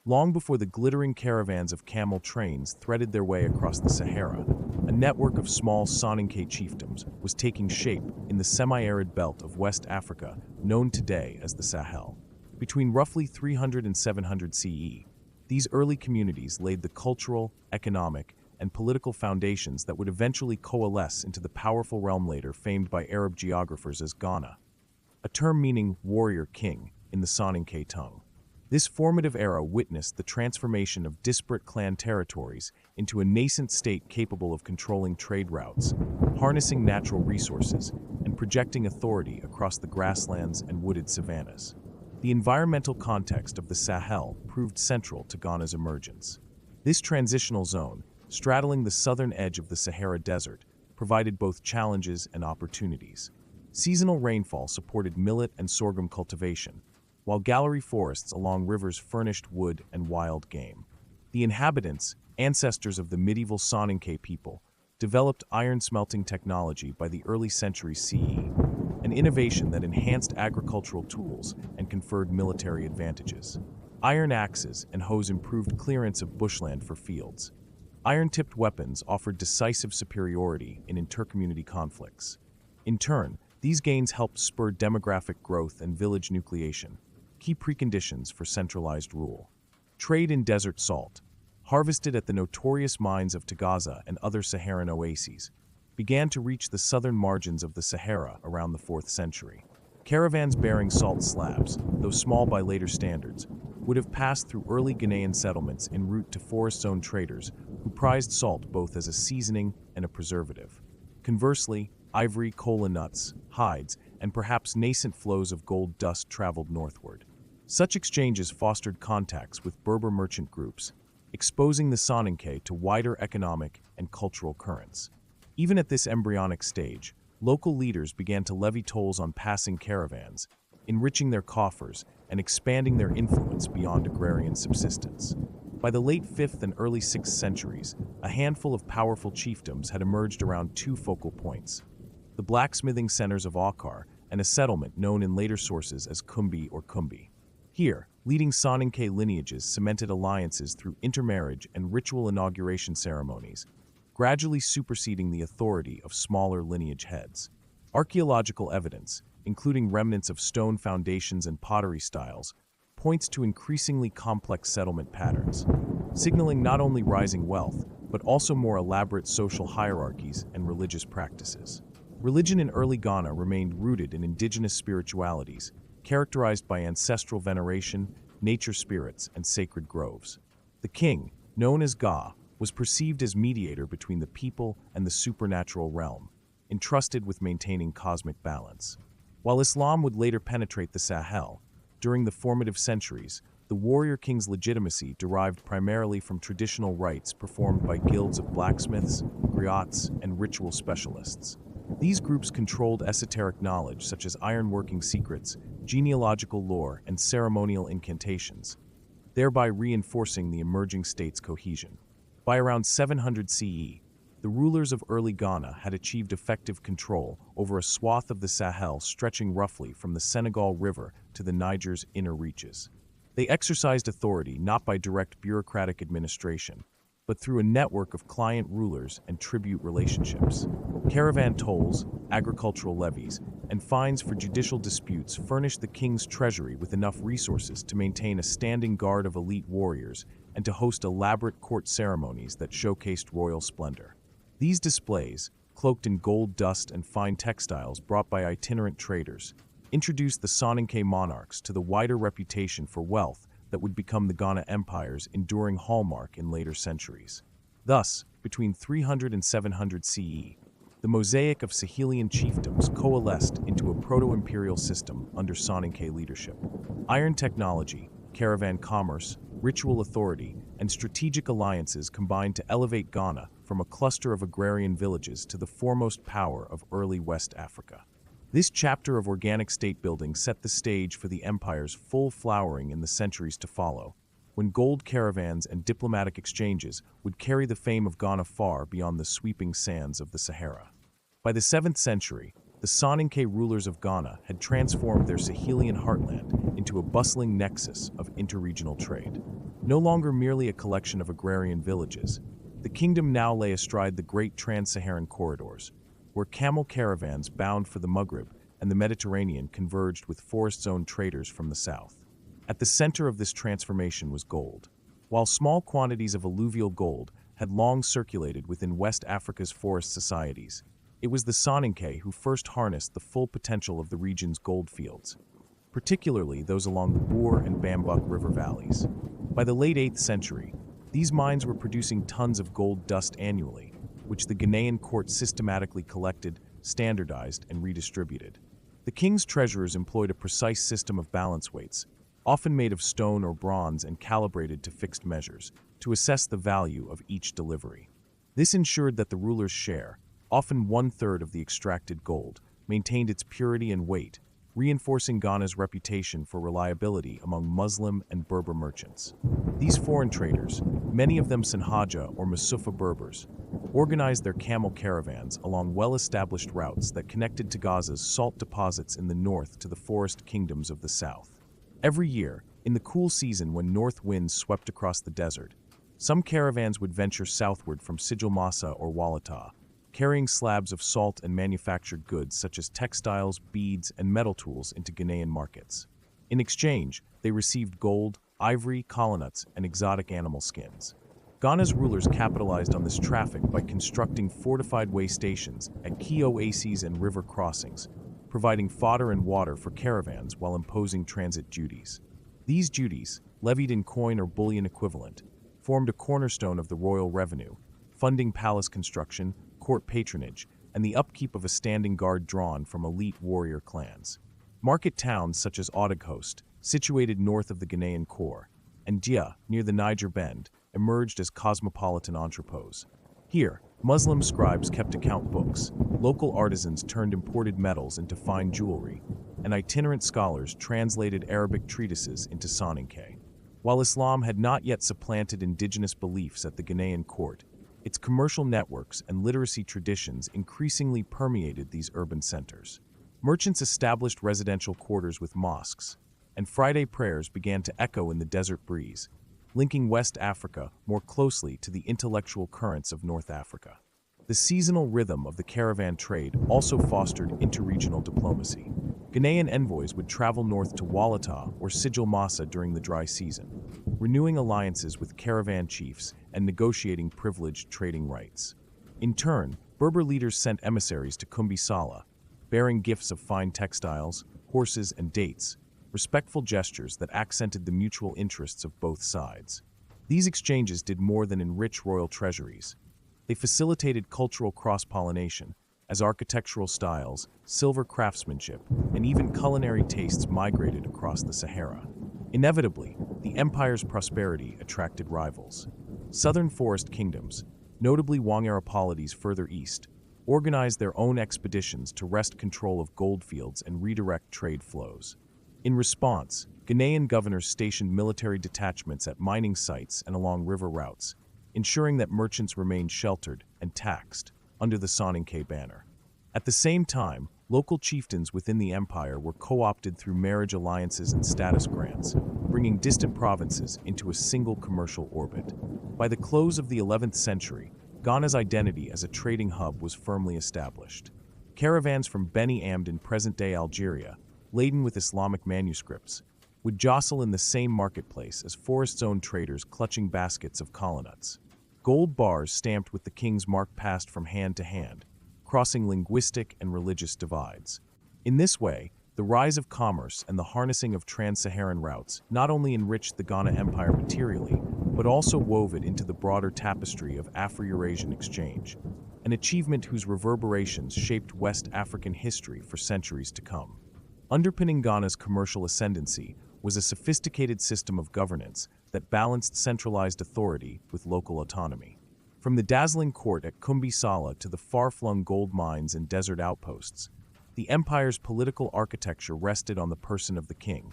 Long before the glittering caravans of camel trains threaded their way across the Sahara, a network of small Soninke chiefdoms was taking shape in the semi-arid belt of West Africa, known today as the Sahel. Between roughly 300 and 700 CE, these early communities laid the cultural, economic, and political foundations that would eventually coalesce into the powerful realm later famed by Arab geographers as Ghana, a term meaning warrior king in the Soninke tongue. This formative era witnessed the transformation of disparate clan territories into a nascent state capable of controlling trade routes, harnessing natural resources, and projecting authority across the grasslands and wooded savannas. The environmental context of the Sahel proved central to Ghana's emergence. This transitional zone, straddling the southern edge of the Sahara Desert, provided both challenges and opportunities. Seasonal rainfall supported millet and sorghum cultivation, while gallery forests along rivers furnished wood and wild game. The inhabitants, ancestors of the medieval Soninke people, developed iron-smelting technology by the early centuries CE, an innovation that enhanced agricultural tools and conferred military advantages. Iron axes and hoes improved clearance of bushland for fields. Iron-tipped weapons offered decisive superiority in intercommunity conflicts. In turn, these gains helped spur demographic growth and village nucleation, key preconditions for centralized rule. Trade in desert salt, harvested at the notorious mines of Tagaza and other Saharan oases, began to reach the southern margins of the Sahara around the 4th century. Caravans bearing salt slabs, though small by later standards, would have passed through early Ghanaian settlements en route to forest-zone traders who prized salt both as a seasoning and a preservative. Conversely, ivory, kola nuts, hides, and perhaps nascent flows of gold dust traveled northward. Such exchanges fostered contacts with Berber merchant groups, exposing the Soninke to wider economic and cultural currents. Even at this embryonic stage, local leaders began to levy tolls on passing caravans, enriching their coffers and expanding their influence beyond agrarian subsistence. By the late 5th and early 6th centuries, a handful of powerful chiefdoms had emerged around two focal points: the blacksmithing centers of Aukar and a settlement known in later sources as Koumbi or Koumbi. Here, leading Soninke lineages cemented alliances through intermarriage and ritual inauguration ceremonies, gradually superseding the authority of smaller lineage heads. Archaeological evidence, including remnants of stone foundations and pottery styles, points to increasingly complex settlement patterns, signaling not only rising wealth, but also more elaborate social hierarchies and religious practices. Religion in early Ghana remained rooted in indigenous spiritualities, characterized by ancestral veneration, nature spirits, and sacred groves. The king, known as Ga, was perceived as mediator between the people and the supernatural realm, entrusted with maintaining cosmic balance. While Islam would later penetrate the Sahel, during the formative centuries, the warrior king's legitimacy derived primarily from traditional rites performed by guilds of blacksmiths, griots, and ritual specialists. These groups controlled esoteric knowledge such as ironworking secrets, genealogical lore, and ceremonial incantations, thereby reinforcing the emerging state's cohesion. By around 700 CE, the rulers of early Ghana had achieved effective control over a swath of the Sahel stretching roughly from the Senegal River to the Niger's inner reaches. They exercised authority not by direct bureaucratic administration, but through a network of client rulers and tribute relationships. Caravan tolls, agricultural levies, and fines for judicial disputes furnished the king's treasury with enough resources to maintain a standing guard of elite warriors and to host elaborate court ceremonies that showcased royal splendor. These displays, cloaked in gold dust and fine textiles brought by itinerant traders, introduced the Soninke monarchs to the wider reputation for wealth that would become the Ghana Empire's enduring hallmark in later centuries. Thus, between 300 and 700 CE, the mosaic of Sahelian chiefdoms coalesced into a proto-imperial system under Soninke leadership. Iron technology, caravan commerce, ritual authority, and strategic alliances combined to elevate Ghana from a cluster of agrarian villages to the foremost power of early West Africa. This chapter of organic state building set the stage for the empire's full flowering in the centuries to follow, when gold caravans and diplomatic exchanges would carry the fame of Ghana far beyond the sweeping sands of the Sahara. By the 7th century, the Soninke rulers of Ghana had transformed their Sahelian heartland into a bustling nexus of interregional trade. No longer merely a collection of agrarian villages, the kingdom now lay astride the great trans-Saharan corridors, where camel caravans bound for the Maghreb and the Mediterranean converged with forest-zone traders from the south. At the center of this transformation was gold. While small quantities of alluvial gold had long circulated within West Africa's forest societies, it was the Soninke who first harnessed the full potential of the region's gold fields, particularly those along the Boer and Bambuk river valleys. By the late 8th century, these mines were producing tons of gold dust annually, which the Ghanaian court systematically collected, standardized, and redistributed. The king's treasurers employed a precise system of balance weights, often made of stone or bronze and calibrated to fixed measures, to assess the value of each delivery. This ensured that the ruler's share, often 1/3 of the extracted gold, maintained its purity and weight, reinforcing Ghana's reputation for reliability among Muslim and Berber merchants. These foreign traders, many of them Sanhaja or Masufa Berbers, organized their camel caravans along well-established routes that connected to Gaza's salt deposits in the north to the forest kingdoms of the south. Every year, in the cool season when north winds swept across the desert, some caravans would venture southward from Sijilmassa or Walata, carrying slabs of salt and manufactured goods such as textiles, beads, and metal tools into Ghanaian markets. In exchange, they received gold, ivory, colonnuts, and exotic animal skins. Ghana's rulers capitalized on this traffic by constructing fortified way stations at key oases and river crossings, providing fodder and water for caravans while imposing transit duties. These duties, levied in coin or bullion equivalent, formed a cornerstone of the royal revenue, funding palace construction, court patronage, and the upkeep of a standing guard drawn from elite warrior clans. Market towns such as Odyssey, situated north of the Ghanaian core, and Dia, near the Niger Bend, emerged as cosmopolitan entrepôts. Here, Muslim scribes kept account books, local artisans turned imported metals into fine jewelry, and itinerant scholars translated Arabic treatises into Soninke. While Islam had not yet supplanted indigenous beliefs at the Ghanaian court, its commercial networks and literacy traditions increasingly permeated these urban centers. Merchants established residential quarters with mosques, and Friday prayers began to echo in the desert breeze, linking West Africa more closely to the intellectual currents of North Africa. The seasonal rhythm of the caravan trade also fostered interregional diplomacy. Ghanaian envoys would travel north to Walata or Sijilmassa during the dry season, renewing alliances with caravan chiefs and negotiating privileged trading rights. In turn, Berber leaders sent emissaries to Koumbi Saleh, bearing gifts of fine textiles, horses, and dates, respectful gestures that accented the mutual interests of both sides. These exchanges did more than enrich royal treasuries. They facilitated cultural cross-pollination, as architectural styles, silver craftsmanship, and even culinary tastes migrated across the Sahara. Inevitably, the empire's prosperity attracted rivals. Southern forest kingdoms, notably Wangarapolides further east, organized their own expeditions to wrest control of goldfields and redirect trade flows. In response, Ghanaian governors stationed military detachments at mining sites and along river routes, ensuring that merchants remained sheltered and taxed under the Soninke banner. At the same time, local chieftains within the empire were co-opted through marriage alliances and status grants, bringing distant provinces into a single commercial orbit. By the close of the 11th century, Ghana's identity as a trading hub was firmly established. Caravans from Beni Amd in present-day Algeria, laden with Islamic manuscripts, would jostle in the same marketplace as forest-zone traders clutching baskets of colonnuts. Gold bars stamped with the king's mark passed from hand to hand, crossing linguistic and religious divides. In this way, the rise of commerce and the harnessing of trans-Saharan routes not only enriched the Ghana Empire materially, but also wove it into the broader tapestry of Afro-Eurasian exchange, an achievement whose reverberations shaped West African history for centuries to come. Underpinning Ghana's commercial ascendancy was a sophisticated system of governance that balanced centralized authority with local autonomy. From the dazzling court at Koumbi Saleh to the far-flung gold mines and desert outposts, the empire's political architecture rested on the person of the king,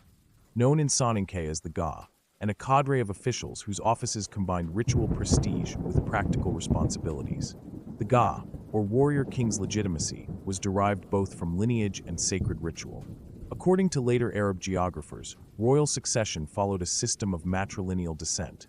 known in Soninke as the Ga, and a cadre of officials whose offices combined ritual prestige with practical responsibilities. The Ga, or warrior king's legitimacy, was derived both from lineage and sacred ritual. A According to later Arab geographers, royal succession followed a system of matrilineal descent.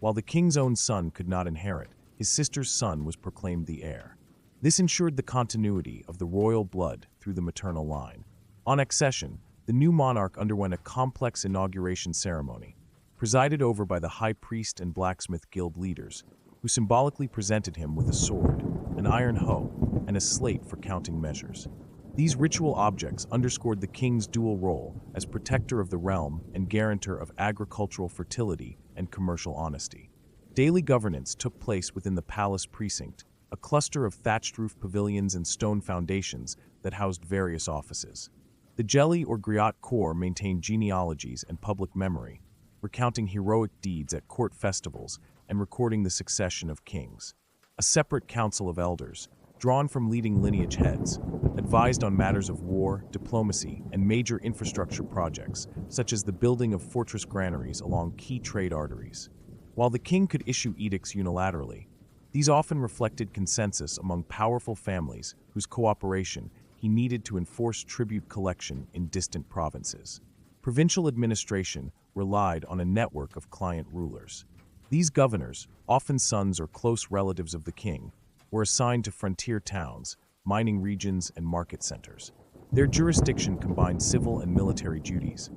While the king's own son could not inherit, his sister's son was proclaimed the heir. This ensured the continuity of the royal blood through the maternal line. On accession, the new monarch underwent a complex inauguration ceremony, presided over by the high priest and blacksmith guild leaders, who symbolically presented him with a sword, an iron hoe, and a slate for counting measures. These ritual objects underscored the king's dual role as protector of the realm and guarantor of agricultural fertility and commercial honesty. Daily governance took place within the palace precinct, a cluster of thatched-roof pavilions and stone foundations that housed various offices. The Jelly or Griot Corps maintained genealogies and public memory, recounting heroic deeds at court festivals and recording the succession of kings. A separate council of elders, drawn from leading lineage heads, advised on matters of war, diplomacy, and major infrastructure projects, such as the building of fortress granaries along key trade arteries. While the king could issue edicts unilaterally, these often reflected consensus among powerful families whose cooperation he needed to enforce tribute collection in distant provinces. Provincial administration relied on a network of client rulers. These governors, often sons or close relatives of the king, were assigned to frontier towns, mining regions, and market centers. Their jurisdiction combined civil and military duties.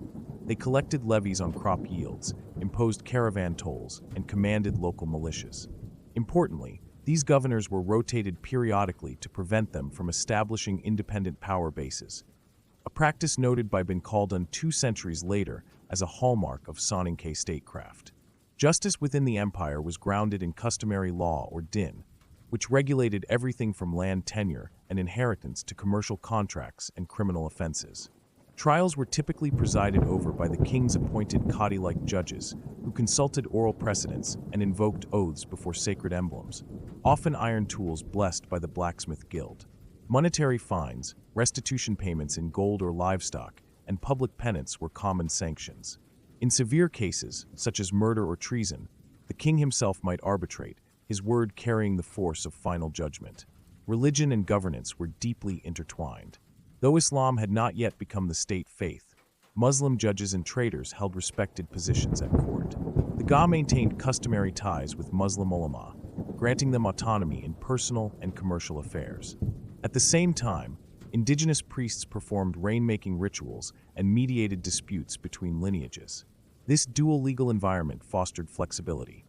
They collected levies on crop yields, imposed caravan tolls, and commanded local militias. Importantly, these governors were rotated periodically to prevent them from establishing independent power bases, a practice noted by Bin Khaldun 2 centuries later as a hallmark of Soninke statecraft. Justice within the empire was grounded in customary law or din, which regulated everything from land tenure and inheritance to commercial contracts and criminal offenses. Trials were typically presided over by the king's appointed Qadi-like judges, who consulted oral precedents and invoked oaths before sacred emblems, often iron tools blessed by the blacksmith guild. Monetary fines, restitution payments in gold or livestock, and public penance were common sanctions. In severe cases, such as murder or treason, the king himself might arbitrate, his word carrying the force of final judgment. Religion and governance were deeply intertwined. Though Islam had not yet become the state faith, Muslim judges and traders held respected positions at court. The Ga maintained customary ties with Muslim ulama, granting them autonomy in personal and commercial affairs. At the same time, indigenous priests performed rainmaking rituals and mediated disputes between lineages. This dual legal environment fostered flexibility.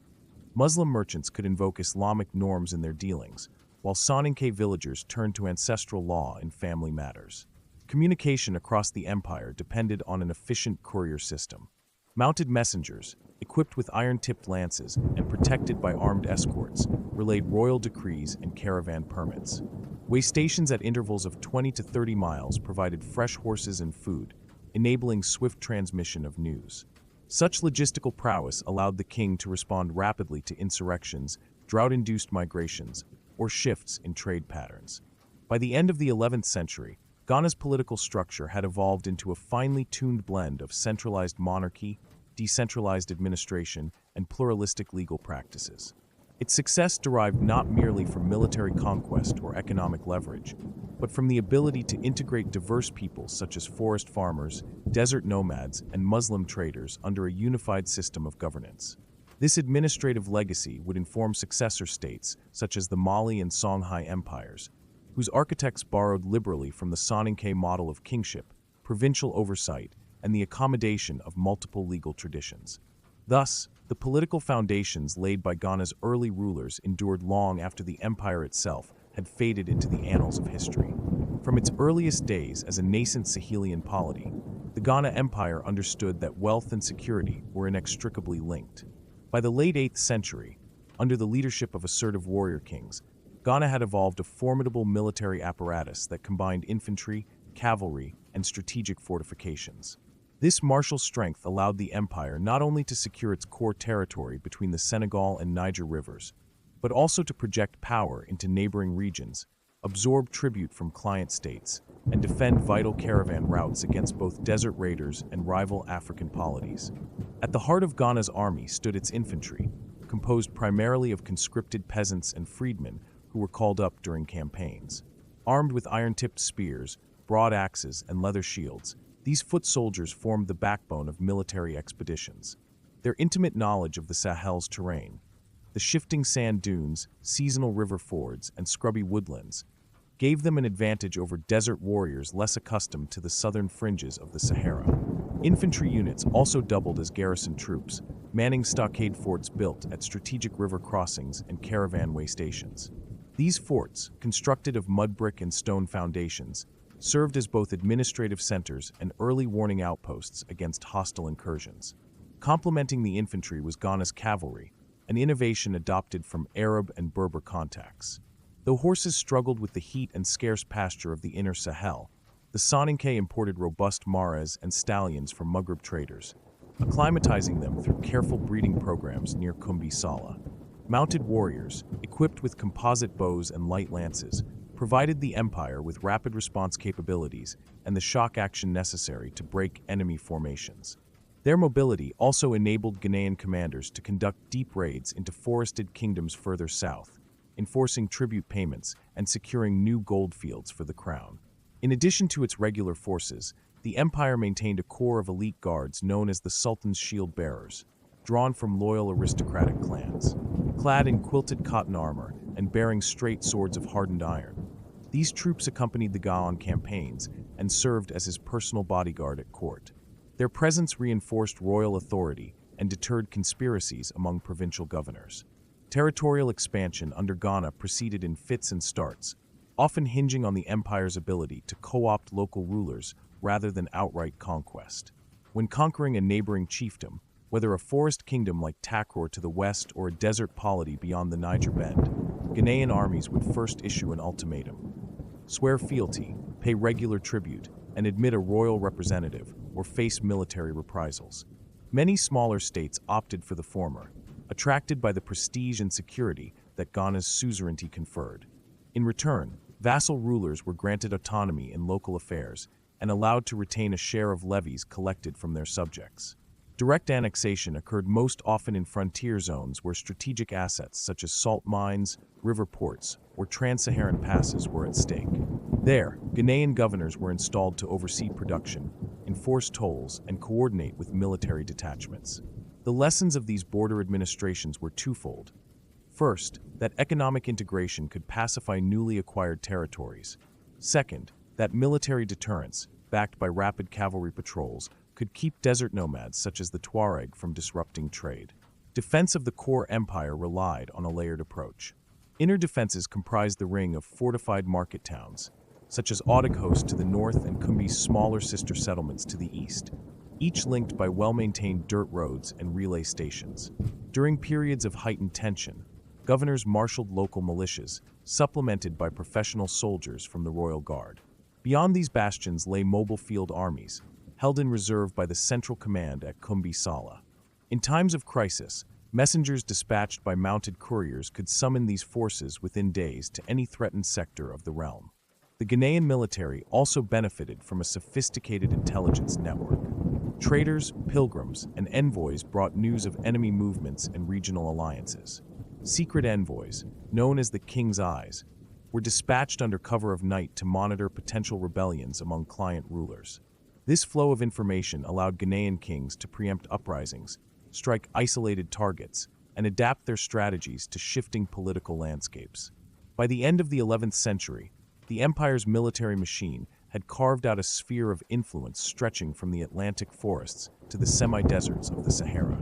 Muslim merchants could invoke Islamic norms in their dealings, while Soninke villagers turned to ancestral law in family matters. Communication across the empire depended on an efficient courier system. Mounted messengers, equipped with iron-tipped lances and protected by armed escorts, relayed royal decrees and caravan permits. Way stations at intervals of 20 to 30 miles provided fresh horses and food, enabling swift transmission of news. Such logistical prowess allowed the king to respond rapidly to insurrections, drought-induced migrations, or shifts in trade patterns. By the end of the 11th century, Ghana's political structure had evolved into a finely tuned blend of centralized monarchy, decentralized administration, and pluralistic legal practices. Its success derived not merely from military conquest or economic leverage, but from the ability to integrate diverse peoples such as forest farmers, desert nomads, and Muslim traders under a unified system of governance. This administrative legacy would inform successor states such as the Mali and Songhai empires, whose architects borrowed liberally from the Soninke model of kingship, provincial oversight, and the accommodation of multiple legal traditions. Thus, the political foundations laid by Ghana's early rulers endured long after the empire itself had faded into the annals of history. From its earliest days as a nascent Sahelian polity, the Ghana Empire understood that wealth and security were inextricably linked. By the late 8th century, under the leadership of assertive warrior kings, Ghana had evolved a formidable military apparatus that combined infantry, cavalry, and strategic fortifications. This martial strength allowed the empire not only to secure its core territory between the Senegal and Niger rivers, but also to project power into neighboring regions, absorb tribute from client states, and defend vital caravan routes against both desert raiders and rival African polities. At the heart of Ghana's army stood its infantry, composed primarily of conscripted peasants and freedmen who were called up during campaigns. Armed with iron-tipped spears, broad axes, and leather shields, These foot soldiers formed the backbone of military expeditions. Their intimate knowledge of the Sahel's terrain, the shifting sand dunes, seasonal river fords, and scrubby woodlands, gave them an advantage over desert warriors less accustomed to the southern fringes of the Sahara. Infantry units also doubled as garrison troops, manning stockade forts built at strategic river crossings and caravanway stations. These forts, constructed of mud brick and stone foundations, served as both administrative centers and early warning outposts against hostile incursions. Complementing the infantry was Ghana's cavalry, an innovation adopted from Arab and Berber contacts. Though horses struggled with the heat and scarce pasture of the inner Sahel, the Soninke imported robust mares and stallions from Maghreb traders, acclimatizing them through careful breeding programs near Koumbi Saleh. Mounted warriors, equipped with composite bows and light lances, provided the empire with rapid response capabilities and the shock action necessary to break enemy formations. Their mobility also enabled Ghanaian commanders to conduct deep raids into forested kingdoms further south, enforcing tribute payments and securing new gold fields for the crown. In addition to its regular forces, the empire maintained a corps of elite guards known as the Sultan's Shield Bearers, drawn from loyal aristocratic clans. Clad in quilted cotton armor and bearing straight swords of hardened iron, these troops accompanied the Ga on campaigns and served as his personal bodyguard at court. Their presence reinforced royal authority and deterred conspiracies among provincial governors. Territorial expansion under Ghana proceeded in fits and starts, often hinging on the empire's ability to co-opt local rulers rather than outright conquest. When conquering a neighboring chiefdom, whether a forest kingdom like Takror to the west or a desert polity beyond the Niger Bend, Ghanaian armies would first issue an ultimatum: swear fealty, pay regular tribute, and admit a royal representative, or face military reprisals. Many smaller states opted for the former, attracted by the prestige and security that Ghana's suzerainty conferred. In return, vassal rulers were granted autonomy in local affairs and allowed to retain a share of levies collected from their subjects. Direct annexation occurred most often in frontier zones where strategic assets such as salt mines, river ports, or trans-Saharan passes were at stake. There, Ghanaian governors were installed to oversee production, enforce tolls, and coordinate with military detachments. The lessons of these border administrations were twofold. First, that economic integration could pacify newly acquired territories. Second, that military deterrence, backed by rapid cavalry patrols, could keep desert nomads such as the Tuareg from disrupting trade. Defense of the core empire relied on a layered approach. Inner defenses comprised the ring of fortified market towns, such as Odyssey to the north and Koumbi's smaller sister settlements to the east, each linked by well-maintained dirt roads and relay stations. During periods of heightened tension, governors marshaled local militias, supplemented by professional soldiers from the royal guard. Beyond these bastions lay mobile field armies, held in reserve by the central command at Koumbi Saleh. In times of crisis, messengers dispatched by mounted couriers could summon these forces within days to any threatened sector of the realm. The Ghanaian military also benefited from a sophisticated intelligence network. Traders, pilgrims, and envoys brought news of enemy movements and regional alliances. Secret envoys, known as the King's Eyes, were dispatched under cover of night to monitor potential rebellions among client rulers. This flow of information allowed Ghanaian kings to preempt uprisings, strike isolated targets, and adapt their strategies to shifting political landscapes. By the end of the 11th century, the empire's military machine had carved out a sphere of influence stretching from the Atlantic forests to the semi-deserts of the Sahara.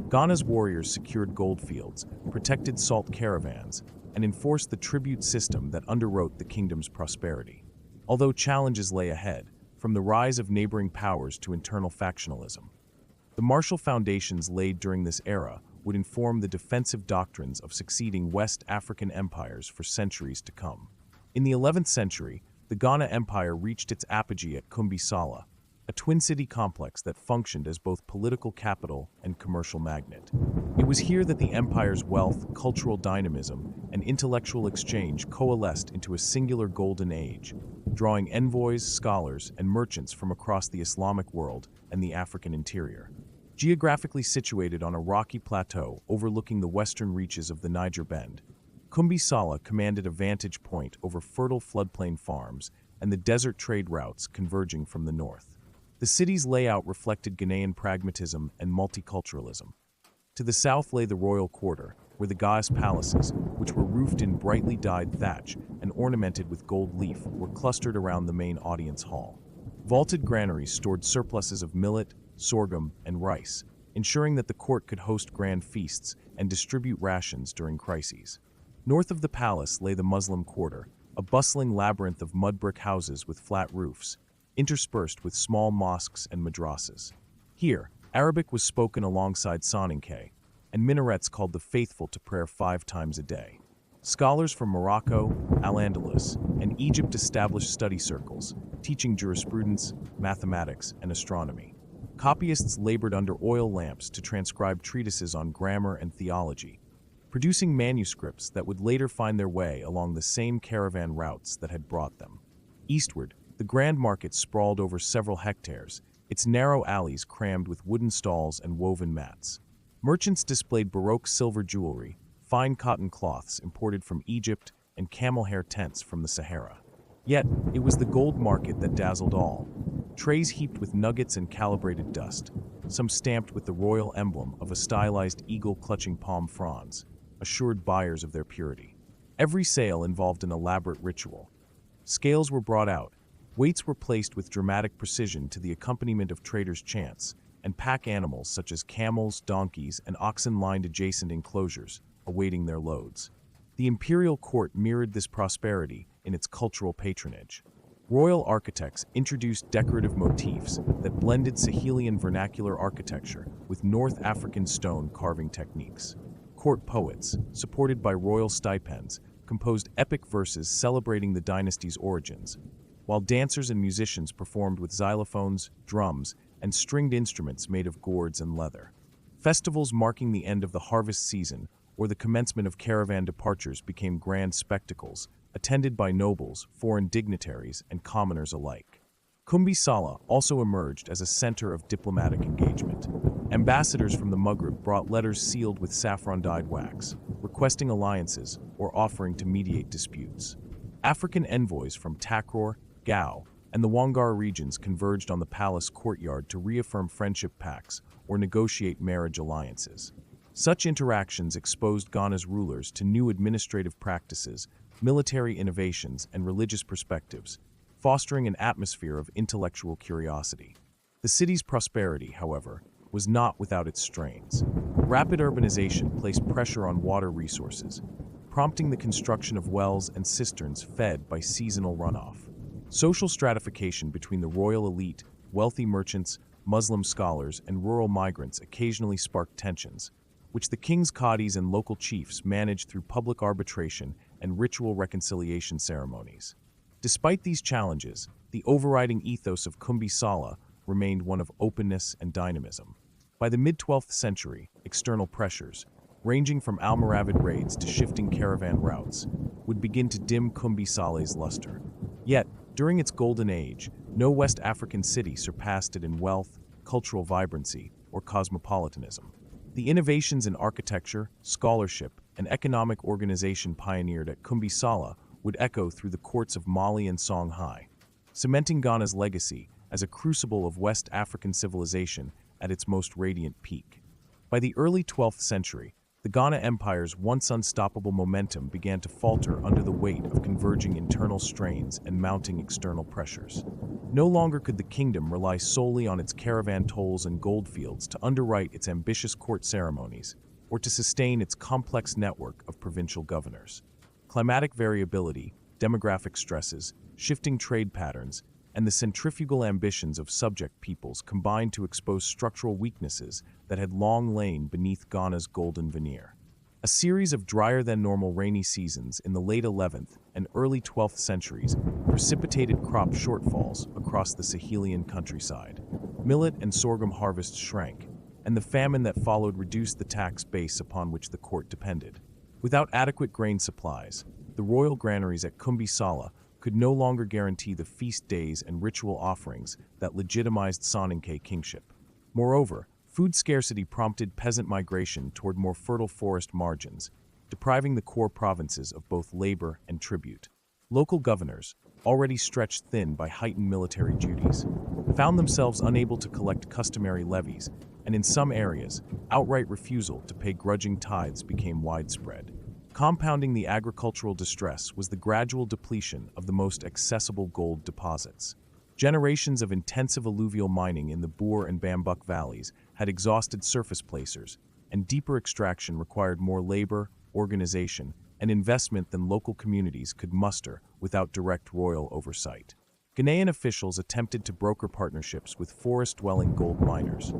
Ghana's warriors secured goldfields, protected salt caravans, and enforced the tribute system that underwrote the kingdom's prosperity. Although challenges lay ahead, from the rise of neighboring powers to internal factionalism, the martial foundations laid during this era would inform the defensive doctrines of succeeding West African empires for centuries to come. In the 11th century, the Ghana Empire reached its apogee at Koumbi Saleh, a twin-city complex that functioned as both political capital and commercial magnet. It was here that the empire's wealth, cultural dynamism, and intellectual exchange coalesced into a singular golden age, drawing envoys, scholars, and merchants from across the Islamic world and the African interior. Geographically situated on a rocky plateau overlooking the western reaches of the Niger Bend, Koumbi Saleh commanded a vantage point over fertile floodplain farms and the desert trade routes converging from the north. The city's layout reflected Ghanaian pragmatism and multiculturalism. To the south lay the royal quarter, where the Gaius palaces, which were roofed in brightly dyed thatch and ornamented with gold leaf, were clustered around the main audience hall. Vaulted granaries stored surpluses of millet, sorghum, and rice, ensuring that the court could host grand feasts and distribute rations during crises. North of the palace lay the Muslim quarter, a bustling labyrinth of mud brick houses with flat roofs, interspersed with small mosques and madrasas. Here, Arabic was spoken alongside Soninke, and minarets called the faithful to prayer 5 times a day. Scholars from Morocco, Al-Andalus, and Egypt established study circles, teaching jurisprudence, mathematics, and astronomy. Copyists labored under oil lamps to transcribe treatises on grammar and theology, producing manuscripts that would later find their way along the same caravan routes that had brought them. Eastward, the Grand Market sprawled over several hectares, its narrow alleys crammed with wooden stalls and woven mats. Merchants displayed Baroque silver jewelry, fine cotton cloths imported from Egypt, and camel hair tents from the Sahara. Yet, it was the gold market that dazzled all. Trays heaped with nuggets and calibrated dust, some stamped with the royal emblem of a stylized eagle clutching palm fronds, assured buyers of their purity. Every sale involved an elaborate ritual. Scales were brought out, weights were placed with dramatic precision to the accompaniment of traders' chants, and pack animals such as camels, donkeys, and oxen lined adjacent enclosures, awaiting their loads. The imperial court mirrored this prosperity in its cultural patronage. Royal architects introduced decorative motifs that blended Sahelian vernacular architecture with North African stone carving techniques. Court poets, supported by royal stipends, composed epic verses celebrating the dynasty's origins, while dancers and musicians performed with xylophones, drums, and stringed instruments made of gourds and leather. Festivals marking the end of the harvest season or the commencement of caravan departures became grand spectacles, attended by nobles, foreign dignitaries, and commoners alike. Koumbi Saleh also emerged as a center of diplomatic engagement. Ambassadors from the Maghreb brought letters sealed with saffron-dyed wax, requesting alliances or offering to mediate disputes. African envoys from Takror, Gao, and the Wangar regions converged on the palace courtyard to reaffirm friendship pacts or negotiate marriage alliances. Such interactions exposed Ghana's rulers to new administrative practices, military innovations, and religious perspectives, fostering an atmosphere of intellectual curiosity. The city's prosperity, however, was not without its strains. Rapid urbanization placed pressure on water resources, prompting the construction of wells and cisterns fed by seasonal runoff. Social stratification between the royal elite, wealthy merchants, Muslim scholars, and rural migrants occasionally sparked tensions, which the king's qadis and local chiefs managed through public arbitration and ritual reconciliation ceremonies. Despite these challenges, the overriding ethos of Koumbi Saleh remained one of openness and dynamism. By the mid-12th century, external pressures, ranging from Almoravid raids to shifting caravan routes, would begin to dim Koumbi Saleh's luster. Yet, during its golden age, no West African city surpassed it in wealth, cultural vibrancy, or cosmopolitanism. The innovations in architecture, scholarship, and economic organization pioneered at Koumbi Saleh would echo through the courts of Mali and Songhai, cementing Ghana's legacy as a crucible of West African civilization at its most radiant peak. By the early 12th century, the Ghana Empire's once unstoppable momentum began to falter under the weight of converging internal strains and mounting external pressures. No longer could the kingdom rely solely on its caravan tolls and goldfields to underwrite its ambitious court ceremonies or to sustain its complex network of provincial governors. Climatic variability, demographic stresses, shifting trade patterns, and the centrifugal ambitions of subject peoples combined to expose structural weaknesses that had long lain beneath Ghana's golden veneer. A series of drier-than-normal rainy seasons in the late 11th and early 12th centuries precipitated crop shortfalls across the Sahelian countryside. Millet and sorghum harvests shrank, and the famine that followed reduced the tax base upon which the court depended. Without adequate grain supplies, the royal granaries at Koumbi Saleh could no longer guarantee the feast days and ritual offerings that legitimized Soninke kingship. Moreover, food scarcity prompted peasant migration toward more fertile forest margins, depriving the core provinces of both labor and tribute. Local governors, already stretched thin by heightened military duties, found themselves unable to collect customary levies, and in some areas, outright refusal to pay grudging tithes became widespread. Compounding the agricultural distress was the gradual depletion of the most accessible gold deposits. Generations of intensive alluvial mining in the Boer and Bambuk valleys had exhausted surface placers, and deeper extraction required more labor, organization, and investment than local communities could muster without direct royal oversight. Ghanaian officials attempted to broker partnerships with forest-dwelling gold miners,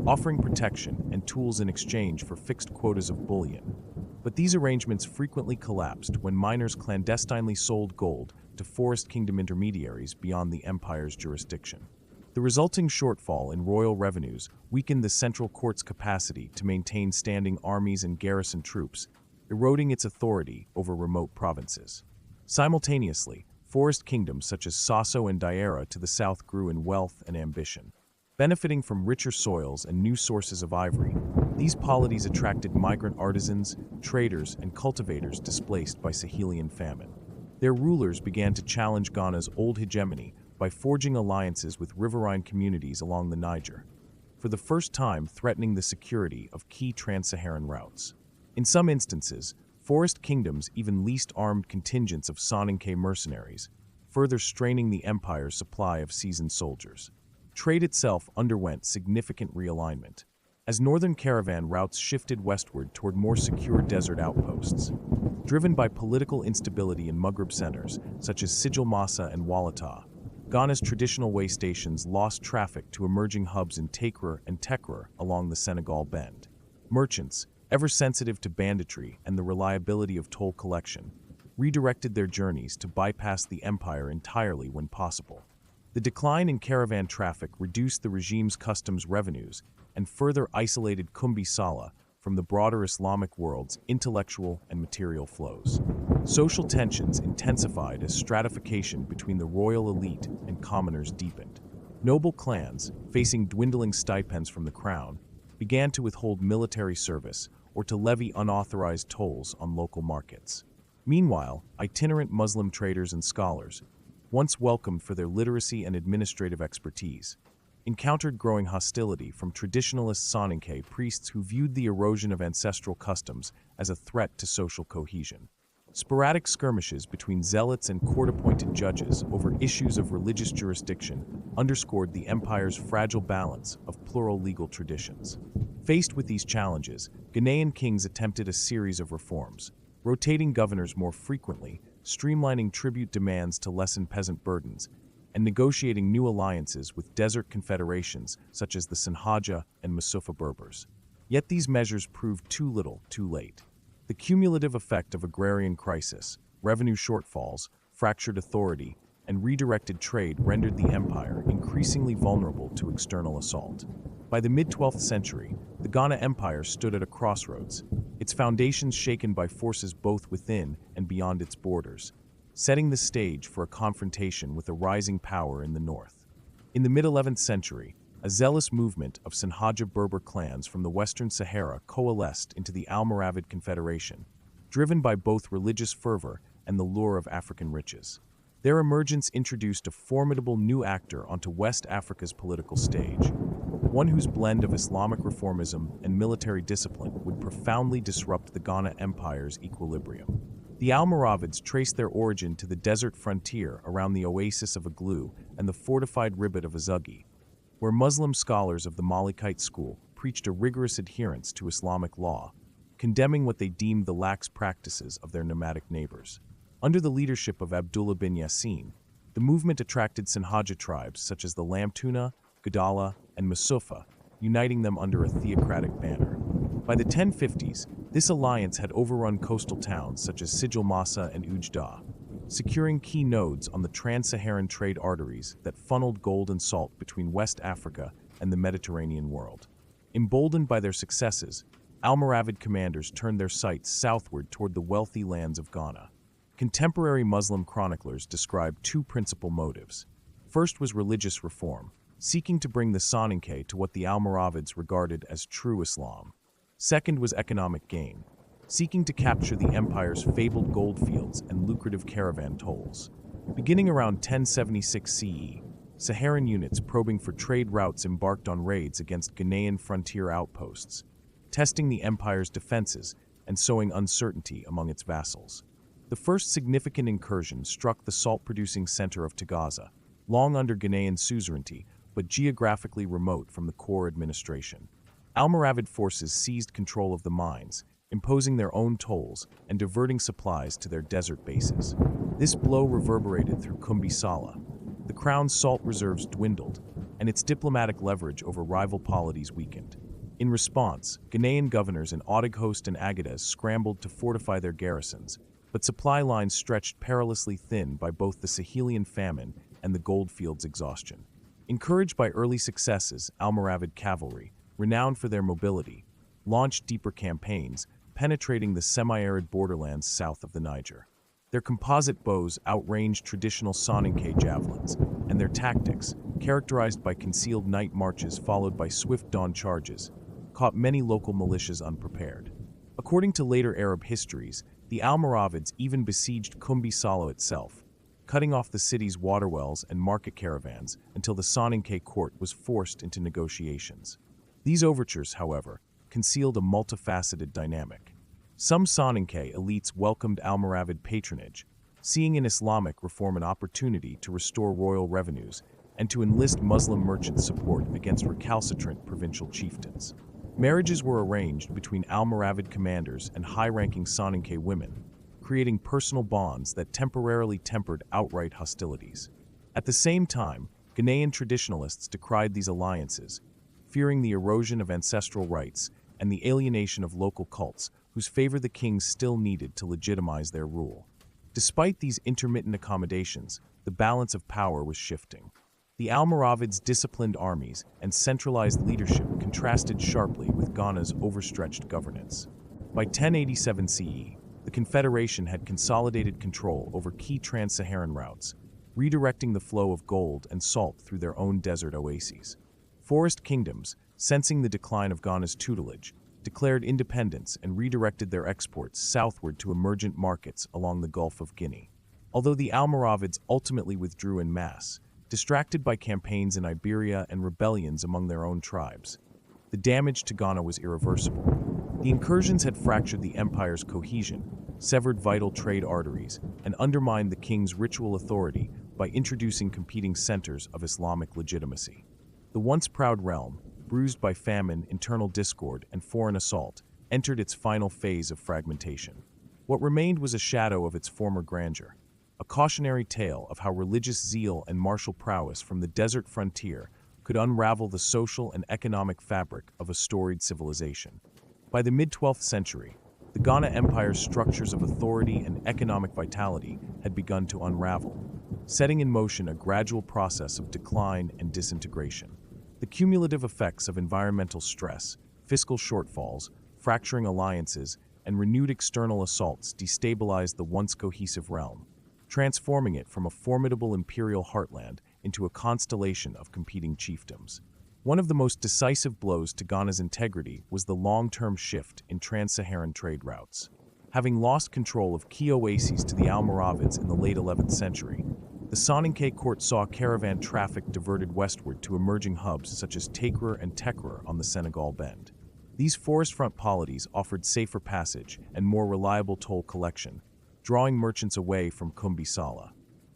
offering protection and tools in exchange for fixed quotas of bullion. But these arrangements frequently collapsed when miners clandestinely sold gold to Forest Kingdom intermediaries beyond the empire's jurisdiction. The resulting shortfall in royal revenues weakened the central court's capacity to maintain standing armies and garrison troops, eroding its authority over remote provinces. Simultaneously, forest kingdoms such as Sasso and Daera to the south grew in wealth and ambition. Benefiting from richer soils and new sources of ivory, these polities attracted migrant artisans, traders, and cultivators displaced by Sahelian famine. Their rulers began to challenge Ghana's old hegemony by forging alliances with riverine communities along the Niger, for the first time threatening the security of key trans-Saharan routes. In some instances, forest kingdoms even leased armed contingents of Soninke mercenaries, further straining the empire's supply of seasoned soldiers. Trade itself underwent significant realignment, as northern caravan routes shifted westward toward more secure desert outposts. Driven by political instability in Maghreb centers, such as Sijil Massa and Walata, Ghana's traditional way stations lost traffic to emerging hubs in Tekrer and Tekrer along the Senegal Bend. Merchants, ever sensitive to banditry and the reliability of toll collection, redirected their journeys to bypass the empire entirely when possible. The decline in caravan traffic reduced the regime's customs revenues and further isolated Koumbi Saleh from the broader Islamic world's intellectual and material flows. Social tensions intensified as stratification between the royal elite and commoners deepened. Noble clans, facing dwindling stipends from the crown, began to withhold military service or to levy unauthorized tolls on local markets. Meanwhile, itinerant Muslim traders and scholars, once welcomed for their literacy and administrative expertise, encountered growing hostility from traditionalist Soninke priests who viewed the erosion of ancestral customs as a threat to social cohesion. Sporadic skirmishes between zealots and court-appointed judges over issues of religious jurisdiction underscored the empire's fragile balance of plural legal traditions. Faced with these challenges, Ghanaian kings attempted a series of reforms, rotating governors more frequently, streamlining tribute demands to lessen peasant burdens, and negotiating new alliances with desert confederations such as the Sinhaja and Masufa Berbers. Yet these measures proved too little, too late. The cumulative effect of agrarian crisis, revenue shortfalls, fractured authority, and redirected trade rendered the empire increasingly vulnerable to external assault. By the mid-12th century, the Ghana Empire stood at a crossroads, its foundations shaken by forces both within and beyond its borders, setting the stage for a confrontation with a rising power in the north. In the mid-11th century, a zealous movement of Sinhaja Berber clans from the Western Sahara coalesced into the Almoravid Confederation, driven by both religious fervor and the lure of African riches. Their emergence introduced a formidable new actor onto West Africa's political stage, one whose blend of Islamic reformism and military discipline would profoundly disrupt the Ghana Empire's equilibrium. The Almoravids traced their origin to the desert frontier around the oasis of Aglu and the fortified ribbit of Azugi, where Muslim scholars of the Malikite school preached a rigorous adherence to Islamic law, condemning what they deemed the lax practices of their nomadic neighbors. Under the leadership of Abdullah bin Yassin, the movement attracted Sinhaja tribes such as the Lamtuna, Gadala, and Masufa, uniting them under a theocratic banner. By the 1050s, this alliance had overrun coastal towns such as Sijil Massa and Ujda, securing key nodes on the trans-Saharan trade arteries that funneled gold and salt between West Africa and the Mediterranean world. Emboldened by their successes, Almoravid commanders turned their sights southward toward the wealthy lands of Ghana. Contemporary Muslim chroniclers described two principal motives. First was religious reform, seeking to bring the Soninke to what the Almoravids regarded as true Islam. Second was economic gain, seeking to capture the empire's fabled gold fields and lucrative caravan tolls. Beginning around 1076 CE, Saharan units probing for trade routes embarked on raids against Ghanaian frontier outposts, testing the empire's defenses and sowing uncertainty among its vassals. The first significant incursion struck the salt-producing center of Tagaza, long under Ghanaian suzerainty but geographically remote from the core administration. Almoravid forces seized control of the mines, imposing their own tolls and diverting supplies to their desert bases. This blow reverberated through Koumbi Saleh. The crown's salt reserves dwindled, and its diplomatic leverage over rival polities weakened. In response, Ghanaian governors in Odyssey and Agadez scrambled to fortify their garrisons, but supply lines stretched perilously thin by both the Sahelian famine and the goldfields' exhaustion. Encouraged by early successes, Almoravid cavalry, renowned for their mobility, launched deeper campaigns, penetrating the semi-arid borderlands south of the Niger. Their composite bows outranged traditional Soninke javelins, and their tactics, characterized by concealed night marches followed by swift dawn charges, caught many local militias unprepared. According to later Arab histories, the Almoravids even besieged Koumbi Saleh itself, cutting off the city's waterwells and market caravans until the Soninke court was forced into negotiations. These overtures, however, concealed a multifaceted dynamic. Some Soninke elites welcomed Almoravid patronage, seeing in Islamic reform an opportunity to restore royal revenues and to enlist Muslim merchants' support against recalcitrant provincial chieftains. Marriages were arranged between Almoravid commanders and high-ranking Soninke women, creating personal bonds that temporarily tempered outright hostilities. At the same time, Ghanaian traditionalists decried these alliances, fearing the erosion of ancestral rights and the alienation of local cults whose favor the kings still needed to legitimize their rule. Despite these intermittent accommodations, the balance of power was shifting. The Almoravids' disciplined armies and centralized leadership contrasted sharply with Ghana's overstretched governance. By 1087 CE, the Confederation had consolidated control over key trans-Saharan routes, redirecting the flow of gold and salt through their own desert oases. Forest kingdoms, sensing the decline of Ghana's tutelage, declared independence and redirected their exports southward to emergent markets along the Gulf of Guinea. Although the Almoravids ultimately withdrew en masse, distracted by campaigns in Iberia and rebellions among their own tribes, the damage to Ghana was irreversible. The incursions had fractured the empire's cohesion, severed vital trade arteries, and undermined the king's ritual authority by introducing competing centers of Islamic legitimacy. The once proud realm, bruised by famine, internal discord, and foreign assault, entered its final phase of fragmentation. What remained was a shadow of its former grandeur, a cautionary tale of how religious zeal and martial prowess from the desert frontier could unravel the social and economic fabric of a storied civilization. By the mid-12th century, the Ghana Empire's structures of authority and economic vitality had begun to unravel, setting in motion a gradual process of decline and disintegration. The cumulative effects of environmental stress, fiscal shortfalls, fracturing alliances, and renewed external assaults destabilized the once cohesive realm, transforming it from a formidable imperial heartland into a constellation of competing chiefdoms. One of the most decisive blows to Ghana's integrity was the long-term shift in trans-Saharan trade routes. Having lost control of key oases to the Almoravids in the late 11th century, the Soninke court saw caravan traffic diverted westward to emerging hubs such as Takrir and Tekrir on the Senegal Bend. These forest-front polities offered safer passage and more reliable toll collection, drawing merchants away from Koumbi Saleh.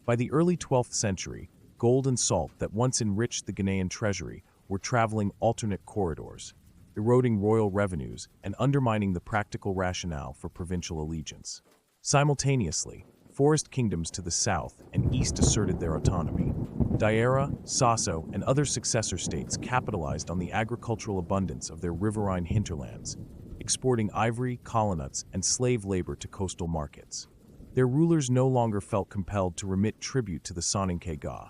By the early 12th century, gold and salt that once enriched the Ghanaian treasury were traveling alternate corridors, eroding royal revenues and undermining the practical rationale for provincial allegiance. Simultaneously, forest kingdoms to the south and east asserted their autonomy. Diarra, Sasso, and other successor states capitalized on the agricultural abundance of their riverine hinterlands, exporting ivory, colonnuts, and slave labor to coastal markets. Their rulers no longer felt compelled to remit tribute to the Soninke Ga,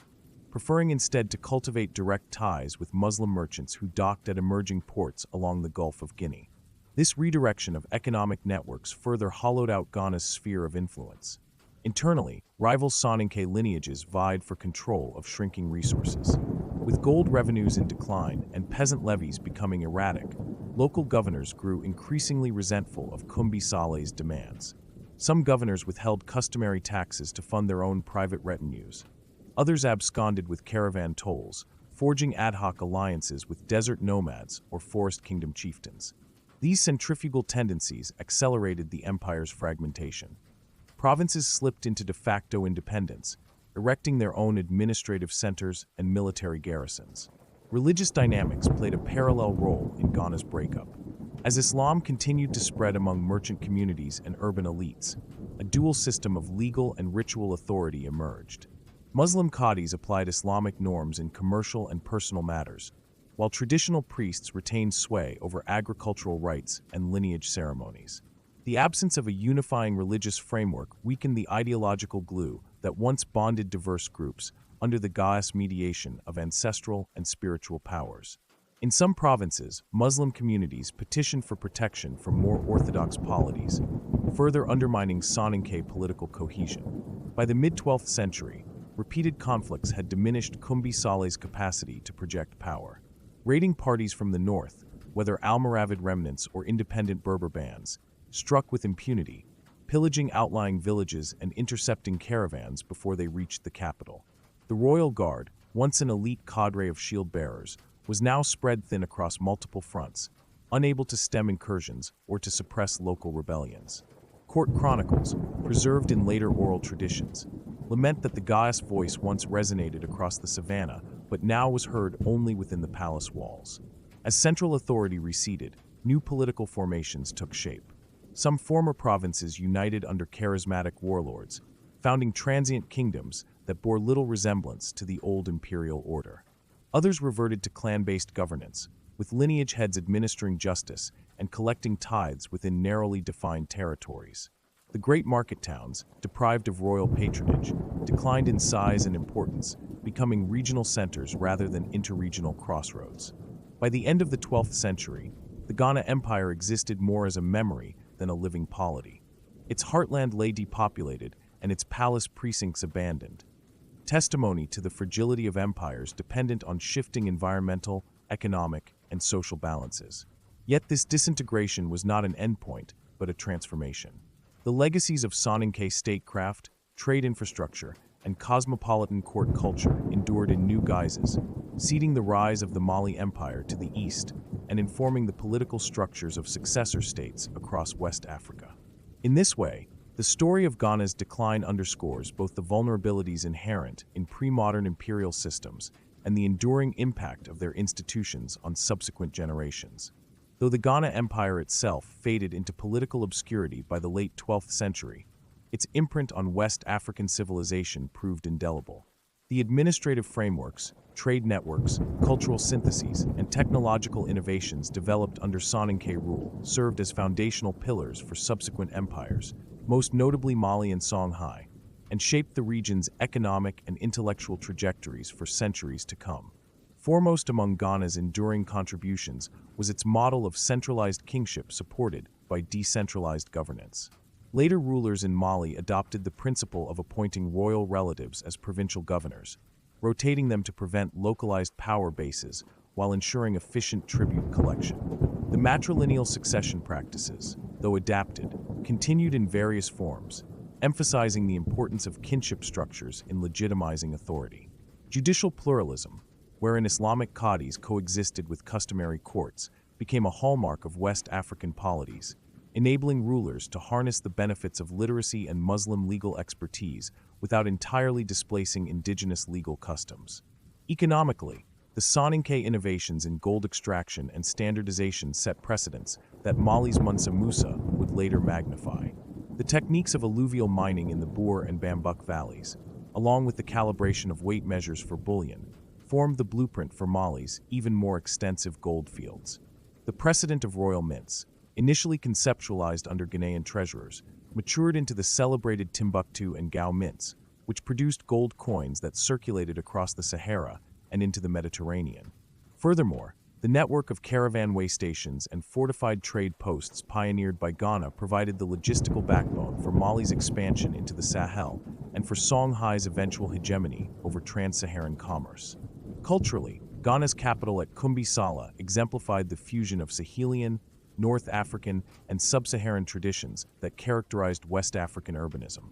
preferring instead to cultivate direct ties with Muslim merchants who docked at emerging ports along the Gulf of Guinea. This redirection of economic networks further hollowed out Ghana's sphere of influence. Internally, rival Soninke lineages vied for control of shrinking resources. With gold revenues in decline and peasant levies becoming erratic, local governors grew increasingly resentful of Koumbi Saleh's demands. Some governors withheld customary taxes to fund their own private retinues, Others absconded with caravan tolls, forging ad hoc alliances with desert nomads or forest kingdom chieftains. These centrifugal tendencies accelerated the empire's fragmentation. Provinces slipped into de facto independence, erecting their own administrative centers and military garrisons. Religious dynamics played a parallel role in Ghana's breakup. As Islam continued to spread among merchant communities and urban elites, a dual system of legal and ritual authority emerged. Muslim qadis applied Islamic norms in commercial and personal matters, while traditional priests retained sway over agricultural rites and lineage ceremonies. The absence of a unifying religious framework weakened the ideological glue that once bonded diverse groups under the Gaas mediation of ancestral and spiritual powers. In some provinces, Muslim communities petitioned for protection from more orthodox polities, further undermining Soninke political cohesion. By the mid-12th century, repeated conflicts had diminished Koumbi Saleh's capacity to project power. Raiding parties from the north, whether Almoravid remnants or independent Berber bands, struck with impunity, pillaging outlying villages and intercepting caravans before they reached the capital. The Royal Guard, once an elite cadre of shield-bearers, was now spread thin across multiple fronts, unable to stem incursions or to suppress local rebellions. Court chronicles, preserved in later oral traditions, lament that the Gaas voice once resonated across the savannah, but now was heard only within the palace walls. As central authority receded, new political formations took shape. Some former provinces united under charismatic warlords, founding transient kingdoms that bore little resemblance to the old imperial order. Others reverted to clan-based governance, with lineage heads administering justice and collecting tithes within narrowly defined territories. The great market towns, deprived of royal patronage, declined in size and importance, becoming regional centers rather than interregional crossroads. By the end of the 12th century, the Ghana Empire existed more as a memory than a living polity. Its heartland lay depopulated and its palace precincts abandoned, testimony to the fragility of empires dependent on shifting environmental, economic, and social balances. Yet this disintegration was not an endpoint, but a transformation. The legacies of Soninke statecraft, trade infrastructure, and cosmopolitan court culture endured in new guises, seeding the rise of the Mali Empire to the east and informing the political structures of successor states across West Africa. In this way, the story of Ghana's decline underscores both the vulnerabilities inherent in pre-modern imperial systems and the enduring impact of their institutions on subsequent generations. Though the Ghana Empire itself faded into political obscurity by the late 12th century, its imprint on West African civilization proved indelible. The administrative frameworks, trade networks, cultural syntheses, and technological innovations developed under Soninke rule served as foundational pillars for subsequent empires, most notably Mali and Songhai, and shaped the region's economic and intellectual trajectories for centuries to come. Foremost among Ghana's enduring contributions was its model of centralized kingship supported by decentralized governance. Later rulers in Mali adopted the principle of appointing royal relatives as provincial governors, rotating them to prevent localized power bases while ensuring efficient tribute collection. The matrilineal succession practices, though adapted, continued in various forms, emphasizing the importance of kinship structures in legitimizing authority. Judicial pluralism, wherein Islamic qadis coexisted with customary courts, became a hallmark of West African polities, enabling rulers to harness the benefits of literacy and Muslim legal expertise without entirely displacing indigenous legal customs. Economically, the Soninke innovations in gold extraction and standardization set precedents that Mali's Mansa Musa would later magnify. The techniques of alluvial mining in the Boer and Bambuk valleys, along with the calibration of weight measures for bullion, formed the blueprint for Mali's even more extensive gold fields. The precedent of royal mints, initially conceptualized under Ghanaian treasurers, matured into the celebrated Timbuktu and Gao mints, which produced gold coins that circulated across the Sahara and into the Mediterranean. Furthermore, the network of caravanway stations and fortified trade posts pioneered by Ghana provided the logistical backbone for Mali's expansion into the Sahel and for Songhai's eventual hegemony over trans-Saharan commerce. Culturally, Ghana's capital at Koumbi Saleh exemplified the fusion of Sahelian, North African, and Sub-Saharan traditions that characterized West African urbanism.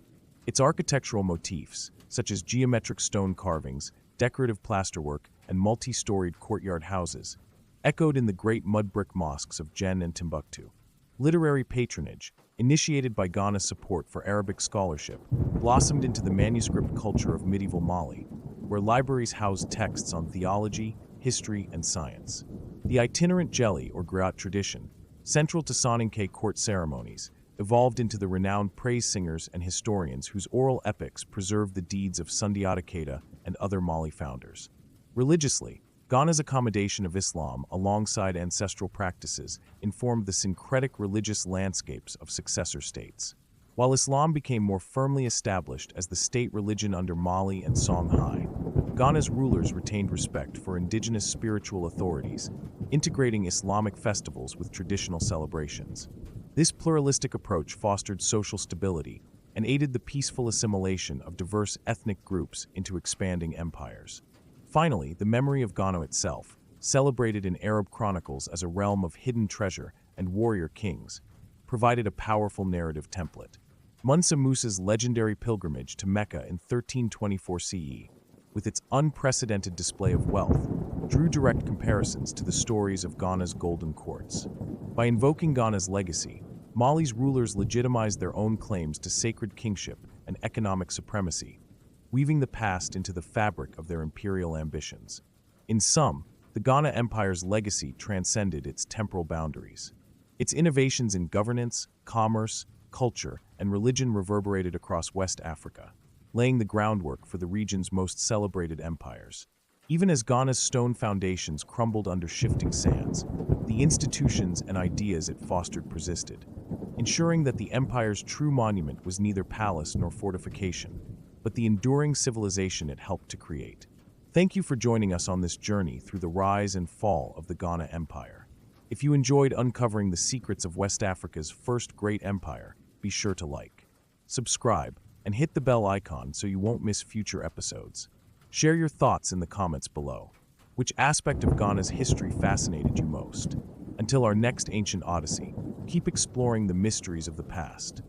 Its architectural motifs, such as geometric stone carvings, decorative plasterwork, and multi-storied courtyard houses, echoed in the great mud brick mosques of Jen and Timbuktu. Literary patronage, initiated by Ghana's support for Arabic scholarship, blossomed into the manuscript culture of medieval Mali, where libraries housed texts on theology, history, and science. The itinerant jelly or griot tradition, central to Soninke court ceremonies, evolved into the renowned praise singers and historians whose oral epics preserve the deeds of Sundiata Keita and other Mali founders. Religiously, Ghana's accommodation of Islam alongside ancestral practices informed the syncretic religious landscapes of successor states. While Islam became more firmly established as the state religion under Mali and Songhai, Ghana's rulers retained respect for indigenous spiritual authorities, integrating Islamic festivals with traditional celebrations. This pluralistic approach fostered social stability and aided the peaceful assimilation of diverse ethnic groups into expanding empires. Finally, the memory of Ghana itself, celebrated in Arab chronicles as a realm of hidden treasure and warrior kings, provided a powerful narrative template. Mansa Musa's legendary pilgrimage to Mecca in 1324 CE, with its unprecedented display of wealth, drew direct comparisons to the stories of Ghana's golden courts. By invoking Ghana's legacy, Mali's rulers legitimized their own claims to sacred kingship and economic supremacy, weaving the past into the fabric of their imperial ambitions. In sum, the Ghana Empire's legacy transcended its temporal boundaries. Its innovations in governance, commerce, culture, and religion reverberated across West Africa, laying the groundwork for the region's most celebrated empires. Even as Ghana's stone foundations crumbled under shifting sands, the institutions and ideas it fostered persisted, ensuring that the empire's true monument was neither palace nor fortification, but the enduring civilization it helped to create. Thank you for joining us on this journey through the rise and fall of the Ghana Empire. If you enjoyed uncovering the secrets of West Africa's first great empire, be sure to like, subscribe, and hit the bell icon so you won't miss future episodes. Share your thoughts in the comments below. Which aspect of Ghana's history fascinated you most? Until our next ancient Odyssey, keep exploring the mysteries of the past.